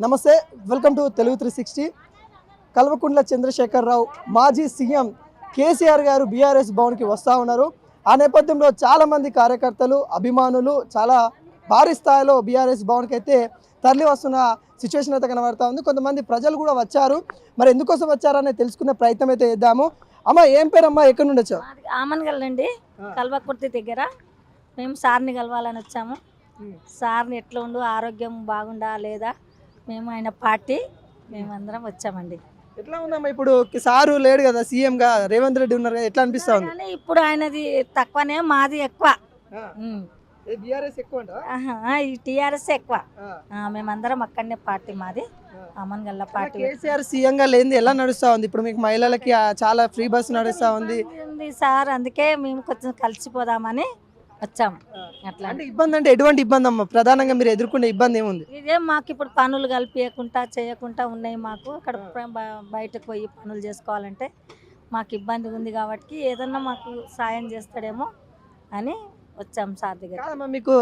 నమస్తే, welcome to Telugu 360. Kalvakuntla Chandrashekar Rao మాజీ CM KCR గారు బీఆర్ఎస్ భవన్కి వస్తూ ఉన్నారు. ఆ నేపథ్యంలో చాలామంది కార్యకర్తలు అభిమానులు చాలా భారీ స్థాయిలో బీఆర్ఎస్ భవన్కి అయితే తరలి వస్తున్న సిచ్యువేషన్ అయితే కనబడతా ఉంది. కొంతమంది ప్రజలు కూడా వచ్చారు. మరి ఎందుకోసం వచ్చారనే తెలుసుకునే ప్రయత్నం అయితే చేద్దాము. అమ్మ, ఏం పేరమ్మా, ఎక్కడి నుండి వచ్చావు? ఆమన్గల్ అండి, కల్వకుర్తి దగ్గర. మేము సార్ని కలవాలని వచ్చాము. సార్ని ఎట్లా ఉండు, ఆరోగ్యం బాగుండా లేదా, మేము ఆయన పార్టీ మేమందరం వచ్చామండి. ఎట్లా ఉందమ్మా ఇప్పుడు? సారు లేడు కదా, సీఎంగా రేవంత్ రెడ్డి ఉన్నారు కదా, ఎట్లా అనిపిస్తా ఉంది? కానీ ఇప్పుడు ఆయనది తక్కువనే, మాది ఎక్కువ. బీఆర్ఎస్ ఎక్కువ ఈ టీఆర్ఎస్ ఎక్కువ. మేమందరం అక్కడనే పార్టీ మాది, ఆమన్గల్ పార్టీ. కేసీఆర్ సీఎం గా లేనిది ఎలా నడుస్తా ఉంది? ఇప్పుడు మీకు మహిళలకి చాలా ఫ్రీ బస్సు నడుస్తా ఉంది సార్, అందుకే మేము కొంచెం కలిసిపోదామని వచ్చాము. అట్లా అంటే ఇబ్బంది అంటే ఎటువంటి ఇబ్బంది అమ్మా? ప్రధానంగా మీరు ఎదుర్కొనే ఇబ్బంది ఏముంది? ఇదే మాకు ఇప్పుడు పనులు కలిపియకుండా చేయకుండా ఉన్నాయి. మాకు అక్కడ బయటకు పోయి పనులు చేసుకోవాలంటే మాకు ఇబ్బంది ఉంది. కాబట్టి ఏదన్నా మాకు సాయం చేస్తాడేమో అని వచ్చాము సార్ దగ్గర. మీకు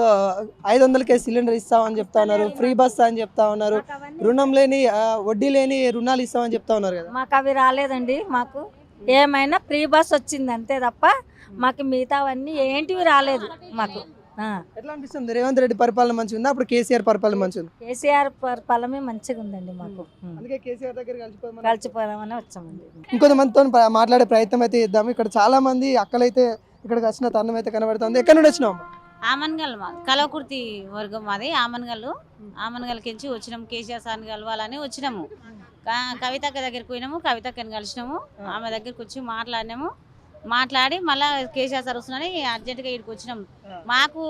500కే సిలిండర్ ఇస్తామని చెప్తా ఉన్నారు, ఫ్రీ బస్ అని చెప్తా ఉన్నారు, రుణం లేని వడ్డీ లేని రుణాలు ఇస్తామని చెప్తా ఉన్నారు కదా. మాకు అవి రాలేదండి. మాకు ఏమైనా ఫ్రీ బస్ వచ్చింది అంతే తప్ప మాకు మిగతావన్నీ ఏంటివి రాలేదు మాకు. ఎట్లా అనిపిస్తుంది? రేవంత్ రెడ్డి పరిపాలన మంచిగా ఉందా, అప్పుడు కేసీఆర్ పరిపాలన మంచిగా ఉంది? కేసీఆర్ పరిపాలన మంచిగా ఉందండి మాకు. అందుకే కేసీఆర్ దగ్గర కలిసిపోదామని వచ్చామండి. ఇంకొంతమందితో మాట్లాడే ప్రయత్నం అయితే చేద్దాము. ఇక్కడ చాలా మంది అక్కలైతే ఇక్కడికి వచ్చిన తరుణం అయితే కనబడుతుంది. ఎక్కడి నుండి వచ్చినాం? ఆమన్గల్, కలవకుర్తి వర్గం మాది. ఆమన్గల్కి వచ్చినాము. కేసీఆర్ సార్ని కలవాలని వచ్చినాము. కవితక్క దగ్గరికి పోయినాము, కవితక్కని కలిసినాము. ఆమె దగ్గరికి వచ్చి మాట్లాడి మళ్ళీ కేసీఆర్ సార్ వస్తున్నారని అర్జెంటుగా ఇక్కడికి వచ్చినాము. మాకు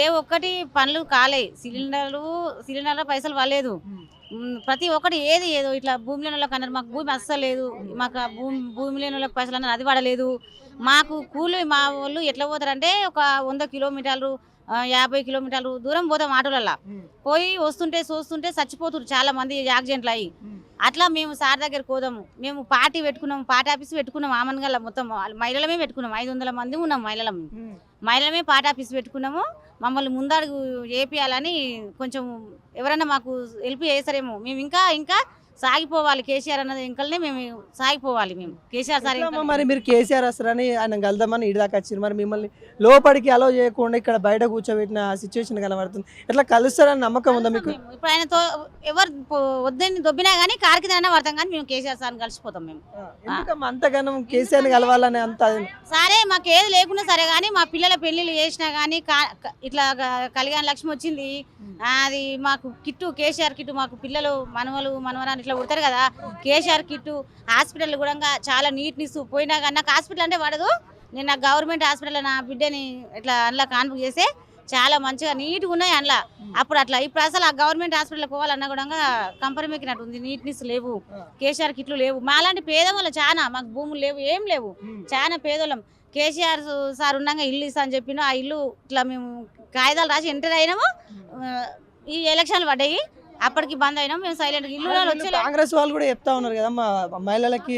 ఏ ఒక్కటి పనులు కాలే, సిలిండర్ల పైసలు వాళ్ళలేదు. ప్రతి ఒక్కటి ఏదో ఇట్లా భూమి లేని వాళ్ళకి అన్నారు. మాకు భూమి అస్సలు లేదు. మాకు భూమి లేని వాళ్ళకి పైసలు అన్నారు, అది పడలేదు. మాకు కూలి మా వాళ్ళు ఎట్లా పోతారంటే ఒక 100 కిలోమీటర్లు 50 కిలోమీటర్లు దూరం పోతాం ఆటోలల్లో. పోయి వస్తుంటే చూస్తుంటే చచ్చిపోతున్నారు చాలా మంది యాక్సిడెంట్లు అయ్యి. అట్లా మేము సార్ దగ్గరికి పోదాము. మేము పార్టీ పెట్టుకున్నాము, పార్టీ ఆఫీస్ పెట్టుకున్నాము. ఆమన్గల్ మొత్తం మహిళలమే పెట్టుకున్నాము. 500 మంది ఉన్నాం మహిళలమే పార్టీ ఆఫీస్ పెట్టుకున్నాము. మమ్మల్ని ముందడుగు చేపియాలని కొంచెం ఎవరైనా మాకు హెల్ప్ చేస్తారేమో. మేము ఇంకా సాగిపోవాలి. కేసీఆర్ అన్నది ఇంకల్నే మేము సాగిపోవాలి. మేము కేసీఆర్ సార్. మరి మీరు కేసీఆర్ వస్తారని ఆయన కలుద్దామని ఇటు దాకా వచ్చారు. మరి మిమ్మల్ని లోపలికి అలో చేయకుండా ఇక్కడ బయట కూర్చోబెట్టిన సిచ్యువేషన్ కనబడుతుంది. ఎట్లా కలుస్తారని నమ్మకం ఉందా మీకు? ఇప్పుడు ఆయనతో ఎవరు వద్దని దొబ్బినా కానీ కారుకిదైనా పడతాం, కానీ మేము కేసీఆర్ సార్ని కలిసిపోతాం. మేము అంతగానం కేసీఆర్ని కలవాలని అంత సరే, మాకు ఏది లేకున్నా సరే కానీ మా పిల్లల పెళ్లిళ్ళు చేసినా కానీ ఇట్లా కళ్యాణ లక్ష్మి వచ్చింది, అది మాకు కిట్టు, కేసీఆర్ కిట్టు, మాకు పిల్లలు మనవరాలు ఇట్లా పుడతారు కదా, కేసీఆర్ కిట్టు. హాస్పిటల్ కూడా చాలా నీట్నెస్. పోయినా కానీ నాకు హాస్పిటల్ అంటే పడదు. నేను నా గవర్నమెంట్ హాస్పిటల్ నా బిడ్డని ఇట్లా అందులో కాన్పు చేస్తే చాలా మంచిగా నీట్గా ఉన్నాయి అందులో. అప్పుడు అట్లా ఇప్పుడు అసలు ఆ గవర్నమెంట్ హాస్పిటల్కి పోవాలన్నా కూడా కంపెనీ మెక్కినట్టు ఉంది. నీట్నెస్ లేవు, కేసీఆర్ కిట్లు లేవు. మాలాంటి పేదవాళ్ళు చాలా, మాకు భూములు లేవు, ఏం లేవు, చాలా పేదోళ్ళం. కేసీఆర్ సార్ ఉన్నాక ఇల్లు ఇస్తా అని చెప్పిన ఆ ఇల్లు ఇట్లా మేము కాగితాలు రాసి ఎంటర్ అయినాము. ఈ ఎలక్షన్లు పడ్డాయి, అప్పటికి బంద్ అయినాం. మేము సైలెంట్ ఇల్లు కాంగ్రెస్ వాళ్ళు కూడా చెప్తా ఉన్నారు కదా, మహిళలకి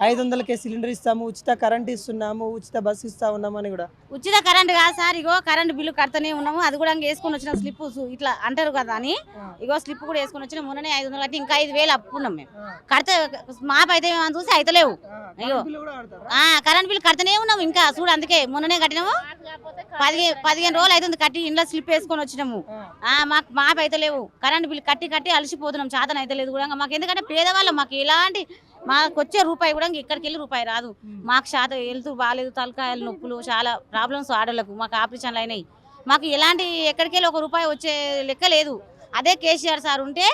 500కే సిలిండర్ ఇస్తాము, ఉచిత కరెంట్ ఇస్తున్నాము, ఉచిత బస్సు ఇస్తా ఉన్నాము అని కూడా. ఉచిత కరెంట్ కాదు సార్, ఇగో కరెంట్ బిల్లు కడతానే ఉన్నాము. అది కూడా వేసుకొని వచ్చిన స్లిప్ ఇట్లా అంటారు కదా అని, ఇగో స్లిప్ కూడా వేసుకొని వచ్చిన. మొన్ననే 500 కట్టి ఇంకా 5,000 అప్పున్నాం మేము. కడితే మాపైతే చూసి అయితే లేవు. అయ్యో కరెంట్ బిల్లు కడతానే ఉన్నాము ఇంకా చూడు. అందుకే మొన్ననే కట్టినాము. 15 రోజులు అవుతుంది కట్టి, ఇంట్లో స్లిప్ వేసుకొని వచ్చినాము. మాకు అయితే లేవు. కరెంట్ బిల్లు కట్టి అలసిపోతున్నాం, చాతన అయితే లేదు కూడా మాకు. ఎందుకంటే పేదవాళ్ళం, మాకు ఎలాంటి మాకు వచ్చే రూపాయి కూడా ఇక్కడికి వెళ్ళి రూపాయి రాదు. మాకు హెల్త్ బాగాలేదు, తలకాయలు నొప్పులు, చాలా ప్రాబ్లమ్స్ ఆడలకు. మాకు ఆపరేషన్లు అయినాయి. మాకు ఎలాంటి ఎక్కడికి వెళ్ళి 1 రూపాయి వచ్చే లెక్క లేదు. అదే కేసీఆర్ సార్ ఉంటే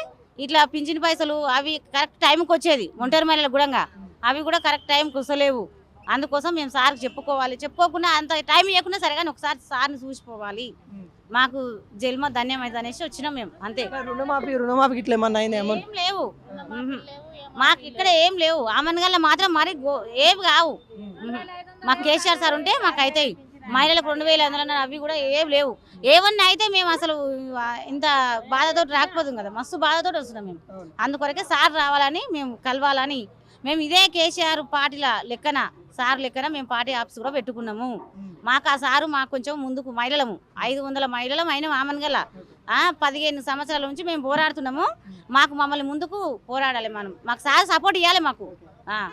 ఇట్లా పింఛన్ పైసలు అవి కరెక్ట్ టైంకి వచ్చేది. ఒంటరి మహిళలకు కూడా అవి కూడా కరెక్ట్ టైంకి వస్తలేవు. అందుకోసం మేము సార్కి చెప్పుకోవాలి. చెప్పుకోకుండా అంత టైం ఇవ్వకుండా సరే కానీ ఒకసారి సార్ని చూసిపోవాలి. మాకు జన్మ ధన్యమైంది అనేసి వచ్చినాం మేము, అంతే. రుణమాఫీ ఇట్లా ఏమన్నా ఏం లేవు మాకు ఇక్కడ, ఏం లేవు. ఆమన్గల్ మాత్రం మరి ఏవి కావు. మాకు కేసీఆర్ సార్ ఉంటే మాకు అవుతాయి. మహిళలకు 2,500 అన్నారు, అవి కూడా ఏం లేవు. ఏమన్నా అయితే మేము అసలు ఇంత బాధతో రాకపోతుంది కదా, మస్తు బాధతో వస్తున్నాం మేము. అందుకొరకే సార్ రావాలని, మేము కలవాలని, మేము ఇదే కేసీఆర్ పార్టీల లెక్కన సార్ లెక్కన మేము పార్టీ ఆఫీస్ కూడా పెట్టుకున్నాము. మాకు ఆ సారు మాకు కొంచెం ముందుకు మహిళలము 500 మహిళలం అయినా ఆమన్గల్ 15 సంవత్సరాల నుంచి మేము పోరాడుతున్నాము. మమ్మల్ని ముందుకు పోరాడాలి, మాకు సార్ సపోర్ట్ ఇవ్వాలి మాకు.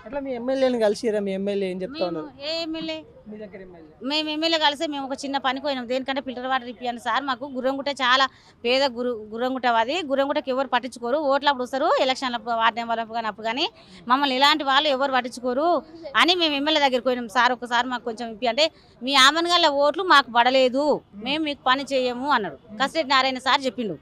అట్లా మీ ఎమ్మెల్యేని కలిసిరా? మీ ఎమ్మెల్యే ఏం చెప్తా ఉన్నారు? ఏ ఎమ్మెల్యే? మీ దగ్గర ఎమ్మెల్యే? మేము ఎమ్మెల్యే కలిసి మేము ఒక చిన్న పనికి పోయినాం. దేనికంటే ఫిల్టర్ వాటర్ ఇప్పియండి సార్, మాకు గుర్రంగుట్ట చాలా పేద గుర్రంగుట్ట అది. గుర్రంగుట్టకి ఎవరు పట్టించుకోరు, ఓట్లు అప్పుడు వస్తారు, ఎలక్షన్లప్పుడు వార్డు నెంబర్లప్పుడు కానీ మమ్మల్ని ఇలాంటి వాళ్ళు ఎవరు పట్టించుకోరు అని మేము ఎమ్మెల్యే దగ్గరికి పోయినాం. సార్ ఒకసారి మాకు కొంచెం ఇప్పి అంటే మీ ఆమన్గల్ల ఓట్లు మాకు పడలేదు, మేము మీకు పని చేయము అన్నాడు. కసిరెడ్డి నారాయణ సార్ చెప్పిండు,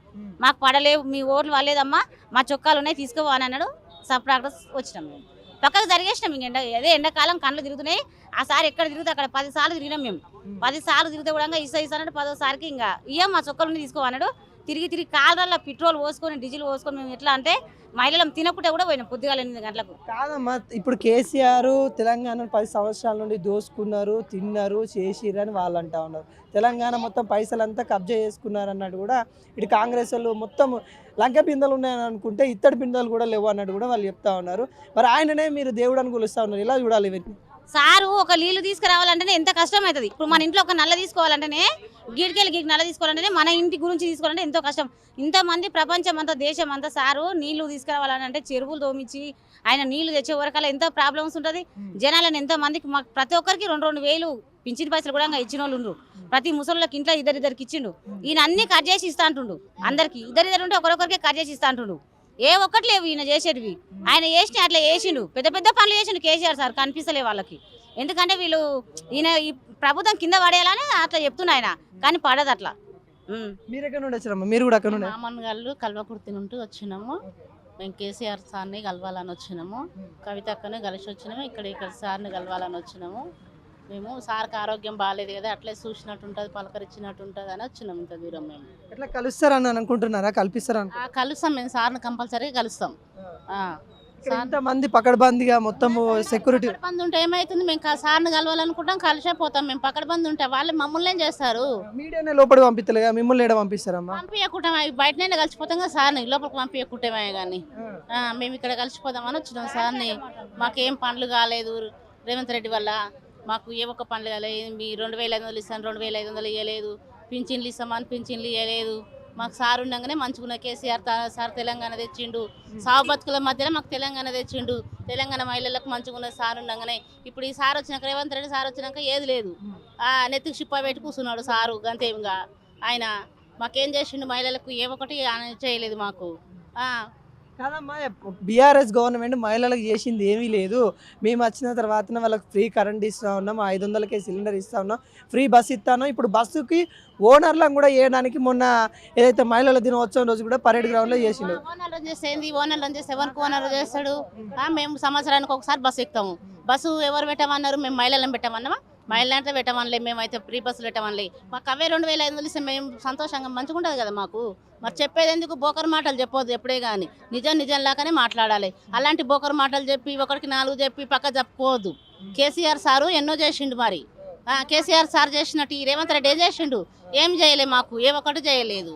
మాకు పడలేవు, మీ ఓట్లు పడలేదమ్మా, మా చొక్కాలు ఉన్నాయి తీసుకోవా అని అన్నాడు. సబ్ డాక్టర్ వచ్చినాం, మేము పక్కకు జరిగేసినాం. ఇంక అదే ఎండాకాలం కళ్ళు తిరుగుతున్నాయి. ఆ సార్ ఎక్కడ తిరుగుతా అక్కడ 10 సార్లు తిరిగినాం మేము. 10 సార్లు తిరిగితే కూడా ఇస్తానంటే 10వ ఇంకా ఇయ్యం మా చొక్కలు తీసుకోవన్నాడు. తిరిగి కాలరల్లో పెట్రోల్ పోసుకొని డీజిల్ పోసుకొని మేము ఎట్లా అంటే మహిళలు తినకుండా కూడా పోయినాం పొద్దుగాల 8 గంటలకు. కాదమ్మా, ఇప్పుడు కేసీఆర్ తెలంగాణ 10 సంవత్సరాల నుండి దోసుకున్నారు, తిన్నారు, చేసిర్రు అని వాళ్ళు అంటా ఉన్నారు. తెలంగాణ మొత్తం పైసలంతా కబ్జా చేసుకున్నారు అన్నట్టు కూడా ఇటు కాంగ్రెస్ వాళ్ళు మొత్తం లంక బిందెలు ఉన్నాయని అనుకుంటే ఇత్తడి బిందెలు కూడా లేవు అన్నట్టు కూడా వాళ్ళు చెప్తా ఉన్నారు. మరి ఆయననే మీరు దేవుడు అని కొలుస్తా ఉన్నారు, ఇలా చూడాలి ఇవన్నీ. సారు ఒక నీళ్లు తీసుకురావాలంటేనే ఎంత కష్టం అవుతుంది. ఇప్పుడు మన ఇంట్లో ఒక నల్ల తీసుకోవాలంటేనే గీడికెళ్ళి నల్ల తీసుకోవాలంటేనే మన ఇంటి గురించి తీసుకోవాలంటే ఎంతో కష్టం. ఇంతమంది ప్రపంచం అంతా దేశం అంతా సారు నీళ్లు తీసుకురావాలంటే చెరువులు తోమించి ఆయన నీళ్లు తెచ్చే వరకల్లా ఎంత ప్రాబ్లమ్స్ ఉంటుంది. జనాలను ఎంతో మందికి ప్రతి ఒక్కరికి 2-2 వేలు పింఛన్ పైసలు కూడా ఇచ్చిన వాళ్ళు ఉండ్రు. ప్రతి ముసలికి ఇంట్లో ఇద్దరికి ఇచ్చిండు. ఈయన అన్ని కట్ చేసి ఇస్తా అంటుండు. అందరికి ఇద్దరు ఉంటే ఒకరొకరికి కట్ చేసి ఇస్తా అంటుండు. ఏ ఒక్కటి లేవు ఈయన చేసేటివి. ఆయన చేసిన అట్లా చేసిండు, పెద్ద పెద్ద పనులు చేసిండు కేసీఆర్ సార్, కనిపిస్తలే వాళ్ళకి. ఎందుకంటే వీళ్ళు ఈయన ఈ ప్రభుత్వం కింద పడేయాలని అట్లా చెప్తున్నా ఆయన, కానీ పడదు అట్లా. మీరు ఎక్కడ నుండి వచ్చారమ్మా? మీరు కూడా అక్కడ నుండి? మామన్గాళ్ళు కల్వకుర్తి నుండి వచ్చినాము. మేము కేసీఆర్ సార్ని కలవాలని వచ్చినాము, కవిత అక్కని కలిసి వచ్చినాము. ఇక్కడ సార్ని కలవాలని వచ్చినాము. మేము సార్కి ఆరోగ్యం బాగాలేదు కదా, అట్లే చూసినట్టు ఉంటుంది, పలకరించినట్టు ఉంటుంది అని వచ్చినాం ఇంత దూరం. మేము ఎట్లా కలుస్తారని అనుకుంటున్నారా? కల్పిస్తారా? కలుస్తాం, మేము సార్ని కంపల్సరీ కలుస్తాం. మంది పకడ్బందీగా మొత్తం సెక్యూరిటీ బంద్ ఉంటే ఏమైతుంది, మేము సార్ని కలవాలనుకుంటాం, కలిసే పోతాం. మేము పకడ్బందీ ఉంటే వాళ్ళు మమ్మల్ని ఏం చేస్తారు? మీడియానే లోపలికి పంపిస్తలేగా, మిమ్మల్ని ఏడ పంపిస్తారమ్మా? పంపించకుంటాం, బయటనే కలిసిపోతాం కదా సార్ని, లోపలికి పంపించకుంటామే కానీ మేము ఇక్కడ కలిసిపోదామని వచ్చినాం. సార్ని మాకేం పనులు కాలేదు రేవంత్ రెడ్డి వల్ల, మాకు ఏ ఒక్క పనులు కాలేదు. మీ 2500 ఇస్తాను, 2500 ఇవ్వలేదు. పింఛన్లు ఇస్తామని పింఛన్లు ఇవ్వలేదు. మాకు సార్ ఉండగానే మంచుకున్న కేసీఆర్ సార్ తెలంగాణ తెచ్చిండు. సాగు బతుకుల మధ్యలో మాకు తెలంగాణ తెచ్చిండు. తెలంగాణ మహిళలకు మంచుకున్న సార్ ఉండగానే ఇప్పుడు ఈ సార్ వచ్చినాక, రేవంత్ రెడ్డి సార్ వచ్చినాక ఏది లేదు. నెత్తికి చిప్ప పెట్టి కూర్చున్నాడు సారు గంతేమిగా. ఆయన మాకేం చేసిండు, మహిళలకు ఏ ఒక్కటి చేయలేదు మాకు. కాదమ్మా, బీఆర్ఎస్ గవర్నమెంట్ మహిళలకు చేసింది ఏమీ లేదు. మేము వచ్చిన తర్వాత వాళ్ళకి ఫ్రీ కరెంట్ ఇస్తా ఉన్నాం, 500కే సిలిండర్ ఇస్తా ఉన్నాం, ఫ్రీ బస్ ఇస్తాను. ఇప్పుడు బస్సుకి ఓనర్లను కూడా వేయడానికి మొన్న ఏదైతే మహిళల దినోత్సవం రోజు కూడా పరేడ్ గ్రౌండ్లో చేసిండు. ఓనర్లు చేసేది, ఓనర్లు చేస్తే ఎవరికి ఓనర్ చేస్తాడు? మేము సంవత్సరానికి ఒకసారి బస్సు ఎక్కుతాము. బస్సు ఎవరు పెట్టమన్నారు? మేము మహిళలను పెట్టమన్నామా? మహిళలంటే పెట్టమనలే, మేమైతే ఫ్రీ బస్సులు పెట్టమనలే. మాకు అవే 2500 ఇస్తే మేము సంతోషంగా మంచిగా ఉంటుంది కదా మాకు. మరి చెప్పేది ఎందుకు? బోకర్ మాటలు చెప్పొద్దు ఎప్పుడే కానీ, నిజం లాగానే మాట్లాడాలి. అలాంటి బోకర్ మాటలు చెప్పి ఒకరికి 4 చెప్పి పక్క చెప్పుకోవద్దు. కేసీఆర్ సారు ఎన్నో చేసిండు. మరి కేసీఆర్ సార్ చేసినట్టు ఈ రేవంత్ రెడ్డి ఏం చేసిండు? ఏం చేయలే, మాకు ఏ ఒక్కటి చేయలేదు.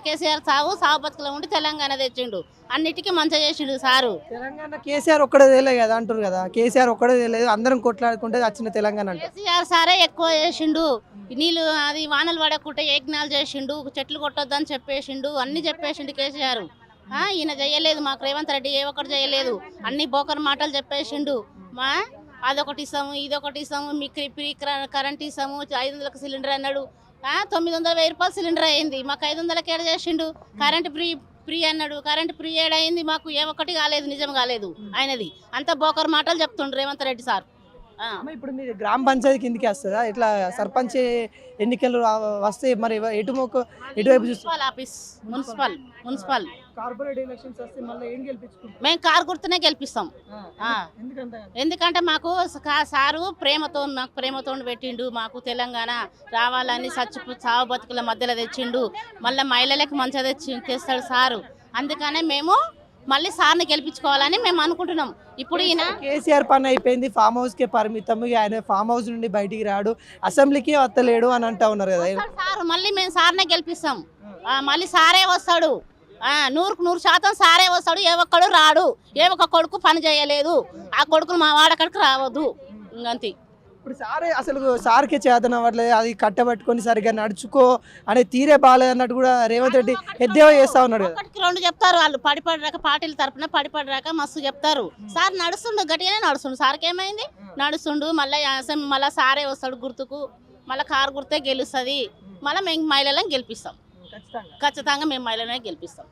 కేసీఆర్ సాగు బతుకులో ఉండి తెలంగాణ తెచ్చిండు, అన్నిటికీ మంచిగా చేసిండు సారు. తెలంగాణ కేసీఆర్ ఒక్కడే తెలియదు కదా అంటారు కదా, కేసీఆర్ ఒక్కడే తెలియదు, అందరం కొట్లాడుకుంటే వచ్చిన తెలంగాణ అంటే కేసీఆర్ సారే ఎక్కువ చేసిండు. నీళ్ళు అది వానలు పడకుంటే యజ్ఞాలు చేసిండు, చెట్లు కొట్టొద్దని చెప్పేసిండు, అన్ని చెప్పేసిండు కేసీఆర్. ఈయన చేయలేదు, మాకు రేవంత్ రెడ్డి ఏ ఒక్కటి చేయలేదు. అన్ని బోకర్ మాటలు చెప్పేసిండు. అదొకటి ఇస్తాము, ఇదొకటి ఇస్తాము, మీకు ఫ్రీ కరెంట్ ఇస్తాము, 500కి సిలిండర్ అన్నాడు. 900 రూపాయలు సిలిండర్ అయింది, మాకు 500కి ఏడ చేసిండు. కరెంట్ ఫ్రీ అన్నాడు, కరెంట్ ఫ్రీ ఏడైంది, మాకు ఏ ఒక్కటి కాలేదు, నిజం కాలేదు ఆయనది. అంత బోకర్ మాటలు చెప్తుండ్రు రేవంత్ రెడ్డి సార్. ఇప్పుడు మీరు గ్రామ పంచాయతీ కిందికి వస్తుందా? ఇట్లా సర్పంచ్ ఎన్నికలు వస్తే మరి ఎటువైపు చూస్తారు? ఆఫీస్ మున్సిపల్ కార్పొరేట్ ఎలక్షన్స్ వస్తే మళ్ళీ ఏం గెలిపించుకుంటారు? మేము కారు గుర్తునే గెలిపిస్తాం. ఎందుకంటే మాకు సారు మాకు ప్రేమతో పెట్టిండు. మాకు తెలంగాణ రావాలని సాగు బతుకుల మధ్యలో తెచ్చిండు. మళ్ళీ మహిళలకు మంచిగా తెస్తాడు సారు. అందుకనే మేము మళ్ళీ సార్ని గెలిపించుకోవాలని మేము అనుకుంటున్నాం. ఇప్పుడు ఈయన కేసీఆర్ పని అయిపోయింది, ఫామ్ హౌస్ కే పరిమితం, ఆయన ఫామ్ హౌస్ నుండి బయటికి రాడు, అసెంబ్లీకి వస్తలేడు అని అంటా ఉన్నారు కదా సార్. మళ్ళీ మేము సార్నే గెలిపిస్తాం, మళ్ళీ సారే వస్తాడు. 100% సారే వస్తాడు. ఏ ఒక్కడు రాడు, ఏ ఒక్క కొడుకు పని చేయలేదు. ఆ కొడుకులు మా వాడకడికి రావద్దు. ఇంకంతే. ఇప్పుడు సారే అసలు సార్కే చేతన అవ్వట్లేదు, అది కట్టబట్టుకొని సరిగ్గా నడుచుకో అనే తీరే బాగాలేదు అన్నట్టు కూడా రేవంత్ రెడ్డి ఎద్దేవా చేస్తా ఉన్నాడు కదా. ఒకటికి రెండు చెప్తారు వాళ్ళు, పడిపడరాక పార్టీల తరపున పడిపడరాక మస్తు చెప్తారు. సార్ నడుస్తుండు, గట్టిగానే నడుస్తుండు. సార్కి ఏమైంది, నడుస్తుండు. మళ్ళీ సారే వస్తాడు గుర్తుకు, మళ్ళీ కారు గుర్తే గెలుస్తుంది. మళ్ళీ మేము మహిళలను గెలిపిస్తాం, ఖచ్చితంగా మేము మహిళలనే గెలిపిస్తాం.